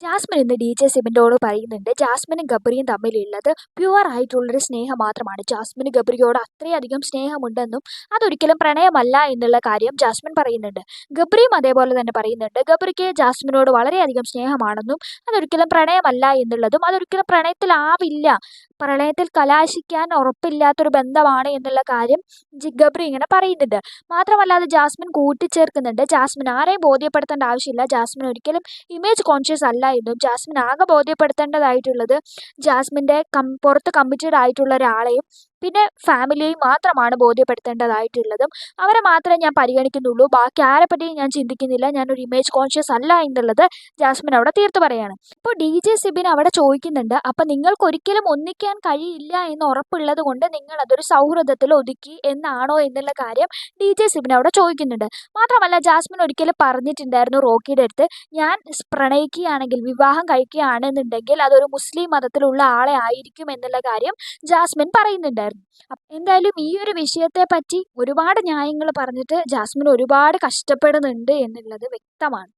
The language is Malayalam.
ജാസ്മിൻ ഇന്ന് ഡി ജെ സിബിൻ്റെയോട് പറയുന്നുണ്ട് ജാസ്മിനും ഗബ്രിയും തമ്മിലുള്ളത് പ്യുവർ ആയിട്ടുള്ളൊരു സ്നേഹം മാത്രമാണ്. ജാസ്മിന് ഗബ്രിയോട് അത്രയധികം സ്നേഹമുണ്ടെന്നും അതൊരിക്കലും പ്രണയമല്ല എന്നുള്ള കാര്യം ജാസ്മിൻ പറയുന്നുണ്ട്. ഗബ്രിയും അതേപോലെ തന്നെ പറയുന്നുണ്ട് ഗബ്രിക്ക് ജാസ്മിനോട് വളരെയധികം സ്നേഹമാണെന്നും അതൊരിക്കലും പ്രണയമല്ല എന്നുള്ളതും അതൊരിക്കലും പ്രണയത്തിലാവില്ല, പ്രണയത്തിൽ കലാശിക്കാൻ ഉറപ്പില്ലാത്തൊരു ബന്ധമാണ് എന്നുള്ള കാര്യം ഗബ്രി ഇങ്ങനെ പറയുന്നുണ്ട്. മാത്രമല്ല അത് ജാസ്മിൻ കൂട്ടിച്ചേർക്കുന്നുണ്ട്. ജാസ്മിൻ ആരെയും ബോധ്യപ്പെടുത്തേണ്ട ആവശ്യമില്ല, ജാസ്മിൻ ഒരിക്കലും ഇമേജ് കോൺഷ്യസ് അല്ല എന്നും ജാസ്മിൻ ആകെ ബോധ്യപ്പെടുത്തേണ്ടതായിട്ടുള്ളത് ജാസ്മിൻ്റെ പുറത്ത് കമ്മിറ്റഡ് ആയിട്ടുള്ള ഒരാളെയും പിന്നെ ഫാമിലിയെയും മാത്രമാണ് ബോധ്യപ്പെടുത്തേണ്ടതായിട്ടുള്ളതും അവരെ മാത്രമേ ഞാൻ പരിഗണിക്കുന്നുള്ളൂ, ബാക്കി ആരെപ്പറ്റിയും ഞാൻ ചിന്തിക്കുന്നില്ല, ഞാനൊരു ഇമേജ് കോൺഷ്യസ് അല്ല എന്നുള്ളത് ജാസ്മിൻ അവിടെ തീർത്തു പറയാണ്. ഇപ്പോൾ ഡി ജെ സിബിൻ അവിടെ ചോദിക്കുന്നുണ്ട് അപ്പം നിങ്ങൾക്ക് ഒരിക്കലും ഒന്നിക്കാൻ കഴിയില്ല എന്ന് ഉറപ്പുള്ളത് കൊണ്ട് നിങ്ങൾ അതൊരു സൗഹൃദത്തിൽ ഒതുക്കി എന്നാണോ എന്നുള്ള കാര്യം ഡി ജെ സിബിൻ അവിടെ ചോദിക്കുന്നുണ്ട്. മാത്രമല്ല ജാസ്മിൻ ഒരിക്കലും പറഞ്ഞിട്ടുണ്ടായിരുന്നു റോക്കിയുടെ അടുത്ത്, ഞാൻ പ്രണയിക്കുകയാണെങ്കിൽ വിവാഹം കഴിക്കുകയാണെന്നുണ്ടെങ്കിൽ അതൊരു മുസ്ലിം മതത്തിലുള്ള ആളെ ആയിരിക്കും എന്നുള്ള കാര്യം ജാസ്മിൻ പറയുന്നുണ്ടായിരുന്നു. എന്തായാലും ഈ ഒരു വിഷയത്തെ പറ്റി ഒരുപാട് ന്യായങ്ങൾ പറഞ്ഞിട്ട് ജാസ്മിൻ ഒരുപാട് കഷ്ടപ്പെടുന്നുണ്ട് എന്നുള്ളത് വ്യക്തമാണ്.